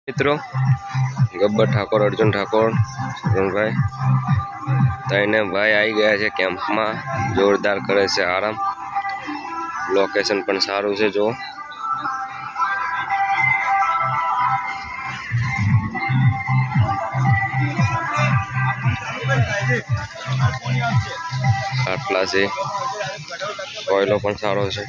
मित्रों गब्बर ठाकुर अर्जुन ठाकुर भाई तैने भाई आई गया है कैम्प में जोरदार करे से आराम। लोकेशन पण सारू है जो खाटला से कोयलो पण सारो है।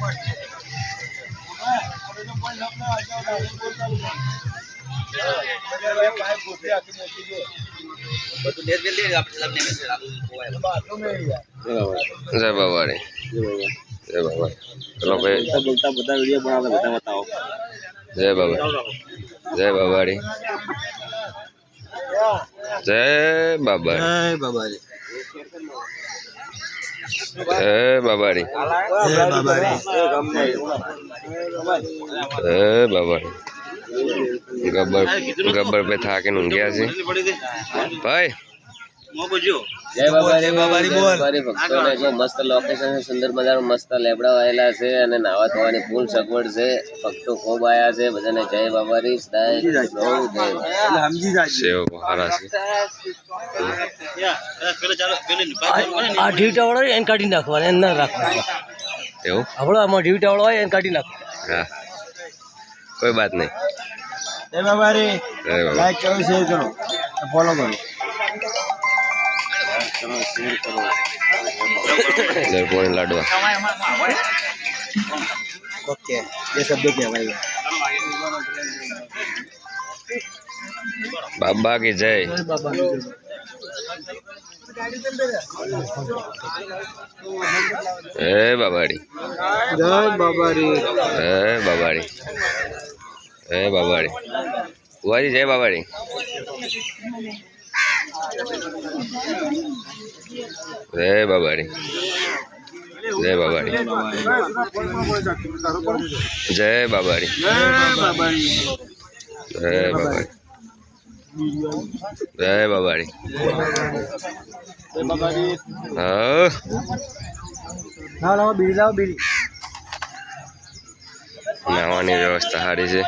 जय बाबा रे जय बाबा। चलो भाई बोलता बता वीडियो बना बता बताओ। जय बाबा जय बाबा रे जय बाबा जय बाबा रे जय बाबा रे जय बाबा रे जय बाबा रे। गब्बर गब्बर पे था के नुंगिया से भाई जय बाबा रे बोल भक्तों ने जो मस्त लोकेशन है सुंदर मजार मस्त लेबड़ा वायला से અને નાવા ધોવાની ફૂલ સગવડ છે। ભક્તો ખૂબ આયા છે બધાને જય બાબા રી સદાય બહુ જય એટલે સમજી જાય સેવ હારા છે। આ ઢીવટા વાળો એને કાઢી નાખવાનો એને ના રાખવાનો એવું આપણો આમાં ઢીવટા વાળો હોય એને કાઢી નાખવાનો। હા कोई बात नहीं। जय बाबा रे लाइक करो शेयर करो फॉलो करो शेयर करो दर्पण लाडवा ओके ये शब्द क्या भाई। बाबा की जय जय बाबाड़ी जय बाबाड़ी जय बाबाड़ी जय बाबाड़ी बुआ जी जय बाबाड़ी जय बाबाड़ी जय बाबाड़ी जय बाबाड़ी जय बाबाड़ी जय बाबाड़ी नावानी व्यवस्था सारी है।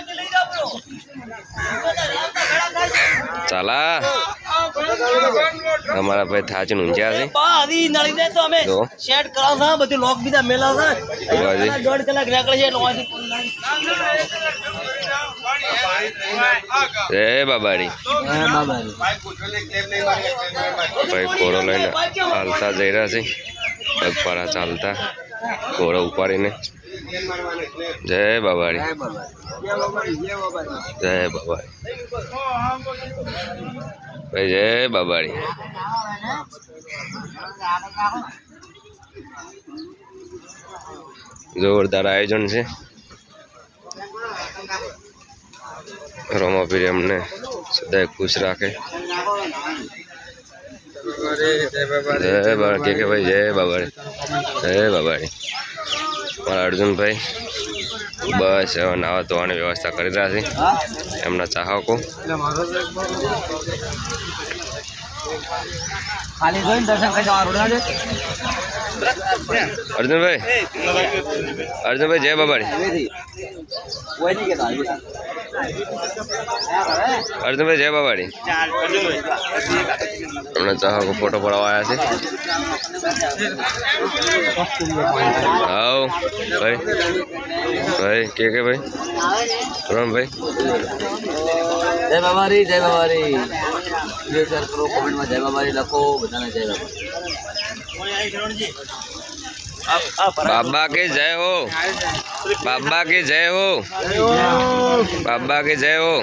चला हमारा भाई था च नुंजा से तो सेट करा था बધી લોક બીજા મેલા था દોઢ કલાક નીકળે છે લોવાથી। जय बाबाड़ी जय बाबाड़ी भाई कोरो लઈને हालता જઈ રહ્યા છે પગપાળા ચાલતા કોરો ઉપાડીને। जय बाबाड़ी जय बाबाड़ी भाई जय बाबाड़ी। जोरदार आयोजन से रोमापीर हमने सदैव खुश रखे। जय बाबा के भाई जय बाबाड़ी जय बाबाड़ी। मारा अर्जुन भाई बस नावा धोवानी व्यवस्था कर रहा है एमना चाहको अर्जुन भाई जय बाबाड़ी अर्जुन भाई जय बाबाड़ी हमने चाहको फोटो पड़ावा आया है। आओ भाई भाई के भाई राम भाई जय बाबा री वीडियो शेयर करो कमेंट में जय बाबा री लखो बताना जय बाबा। बाबा के जय हो बाबा के जय हो बाबा के जय हो।